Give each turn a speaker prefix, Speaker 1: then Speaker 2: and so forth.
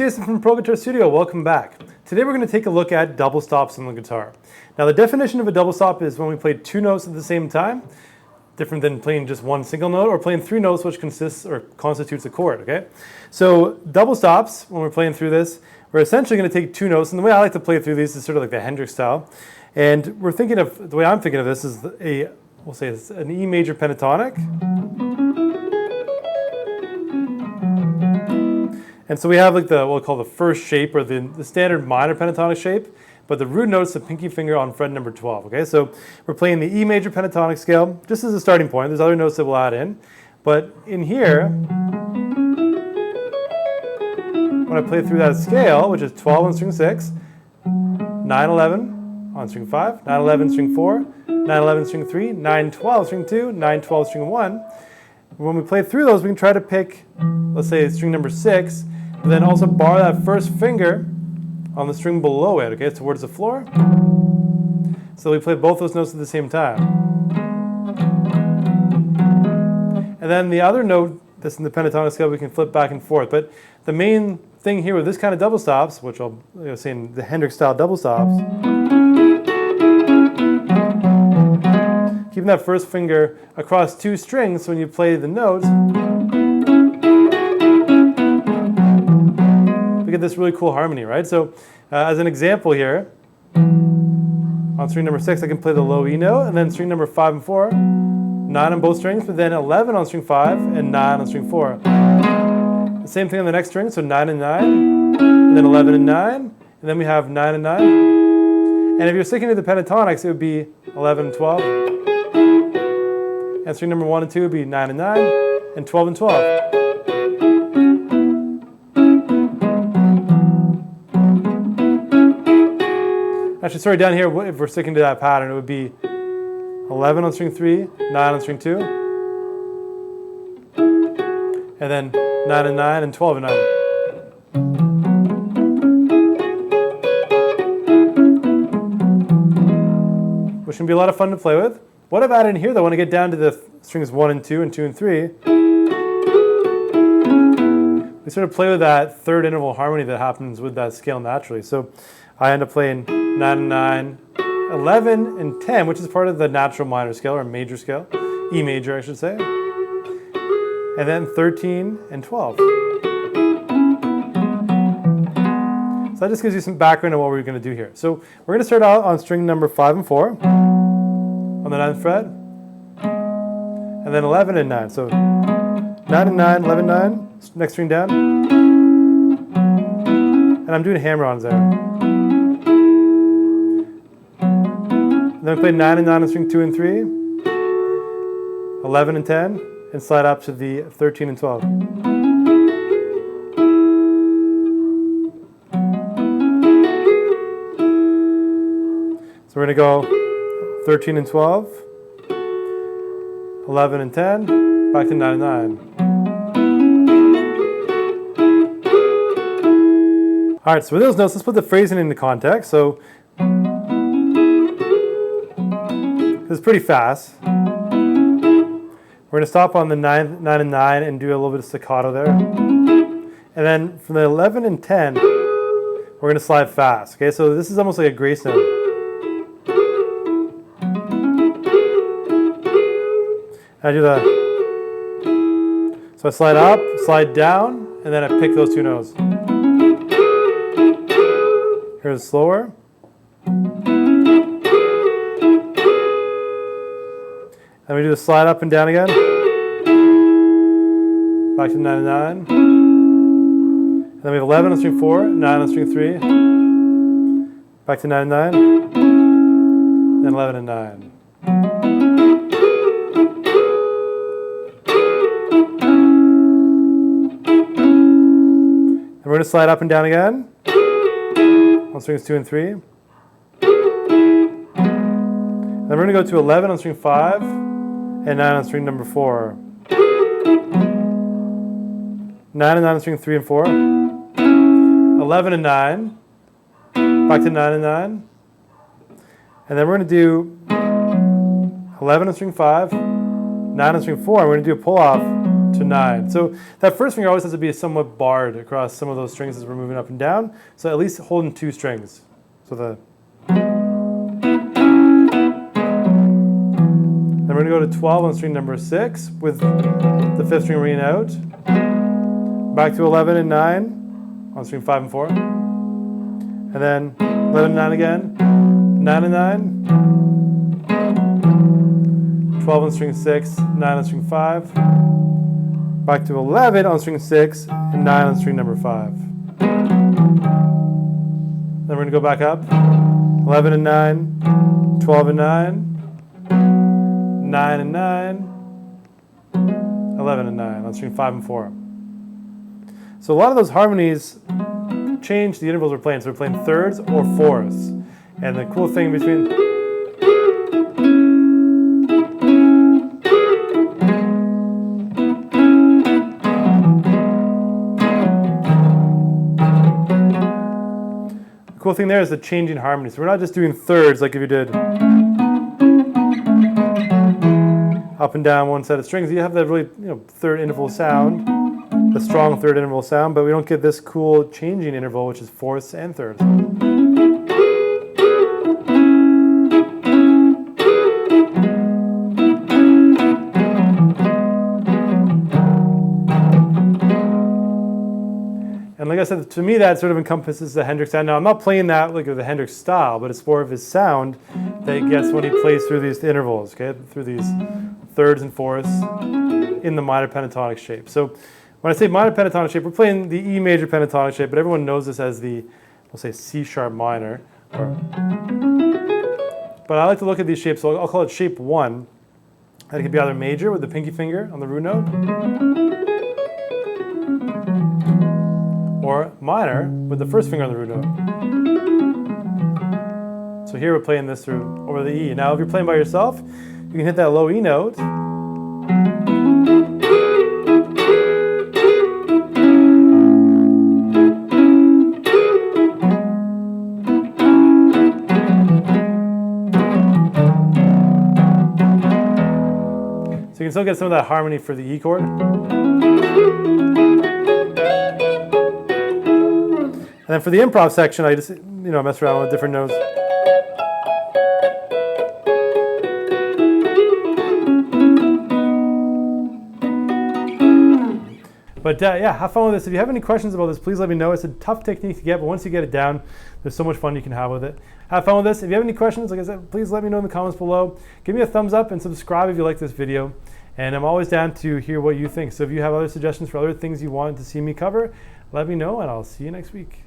Speaker 1: Jason from Pro Guitar Studio. Welcome back. Today we're going to take a look at double stops on the guitar. Now the definition of a double stop is when we play two notes at the same time, different than playing just one single note, or playing three notes, which consists or constitutes a chord, okay? So double stops, when we're playing through this, we're essentially going to take two notes, and the way I like to play through these is sort of like the Hendrix style. And we're thinking of, the way I'm thinking of this is we'll say it's an E major pentatonic. And so we have like what we'll call the first shape, or the standard minor pentatonic shape, but the root note is the pinky finger on fret number 12, okay? So we're playing the E major pentatonic scale, just as a starting point. There's other notes that we'll add in. But in here, when I play through that scale, which is 12 on string 6, 9, 11 on string 5, 9, 11 string 4, 9, 11 string 3, 9, 12 string 2, 9, 12 string 1. When we play through those, we can try to pick, let's say, string number 6, but then also bar that first finger on the string below it, okay, towards the floor. So we play both those notes at the same time. And then the other note that's in the pentatonic scale, we can flip back and forth. But the main thing here with this kind of double stops, which I'll say in the Hendrix style double stops, keeping that first finger across two strings, so when you play the notes, we get this really cool harmony, right? So as an example here, on string number 6, I can play the low E note, and then string number 5 and 4, 9 on both strings, but then 11 on string 5 and 9 on string 4. The same thing on the next string, so 9 and 9, and then 11 and 9, and then we have 9 and 9. And if you're sticking to the pentatonics, it would be 11 and 12. And string number 1 and 2 would be 9 and 9, and 12 and 12. Actually, sorry, down here, if we're sticking to that pattern, it would be 11 on string 3, 9 on string 2, and then 9 and 9, and 12 and 9. Which can be a lot of fun to play with. What I've added in here, though, when I get down to the strings 1 and 2 and 2 and 3, we sort of play with that third interval harmony that happens with that scale naturally. So I end up playing 9 and 9, 11 and 10, which is part of the natural minor scale, or major scale, E major I should say, and then 13 and 12. So that just gives you some background on what we're going to do here. So we're going to start out on string number 5 and 4 on the 9th fret, and then 11 and 9. So 9 and 9, 11, 9, next string down, and I'm doing hammer-ons there. And then we play 9 and 9 on string 2 and 3, 11 and 10, and slide up to the 13 and 12. So we're going to go 13 and 12, 11 and 10, back to 9 and 9. All right, so with those notes, let's put the phrasing into context. So it's pretty fast. We're going to stop on the 9 and 9 and do a little bit of staccato there. And then from the 11 and 10, we're going to slide fast. Okay, so this is almost like a grace note. I do that. So I slide up, slide down, and then I pick those two notes. Here's slower. And we do the slide up and down again. Back to 9 and 9. And then we have 11 on string 4, 9 on string 3. Back to 9 and 9. Then 11 and 9. And we're going to slide up and down again on strings 2 and 3. And then we're going to go to 11 on string 5 and 9 on string number 4. 9 and 9 on string 3 and 4. 11 and 9. Back to 9 and 9. And then we're going to do 11 on string 5, 9 on string 4, and we're going to do a pull off to 9. So that first finger always has to be somewhat barred across some of those strings as we're moving up and down. So at least holding 2 strings. So then we're going to go to 12 on string number 6 with the 5th string ringing out. Back to 11 and 9 on string 5 and 4. And then 11 and 9 again. 9 and 9. 12 on string 6, 9 on string 5. Back to 11 on string 6 and 9 on string number 5. Then we're going to go back up. 11 and 9, 12 and 9. 9 and 9, 11 and 9 on string 5 and 4. So a lot of those harmonies change the intervals we're playing. So we're playing thirds or fourths. And the cool thing between the cool thing there is the changing harmony. So we're not just doing thirds like if you did up and down one set of strings. You have that really, third interval sound, the strong third interval sound, but we don't get this cool changing interval, which is fourths and thirds. And like I said, to me that sort of encompasses the Hendrix sound. Now I'm not playing that like with the Hendrix style, but it's more of his sound that he gets when he plays through these intervals, okay? Through these thirds and fourths in the minor pentatonic shape. So when I say minor pentatonic shape, we're playing the E major pentatonic shape, but everyone knows this as the, we'll say C sharp minor. But I like to look at these shapes, so I'll call it shape 1. And it could be either major with the pinky finger on the root note, or minor with the first finger on the root note. So here we're playing this through over the E. Now if you're playing by yourself, you can hit that low E note. So you can still get some of that harmony for the E chord. And then for the improv section, I just mess around with different notes. But yeah, have fun with this. If you have any questions about this, please let me know. It's a tough technique to get, but once you get it down, there's so much fun you can have with it. Have fun with this. If you have any questions, like I said, please let me know in the comments below. Give me a thumbs up and subscribe if you like this video. And I'm always down to hear what you think. So if you have other suggestions for other things you wanted to see me cover, let me know, and I'll see you next week.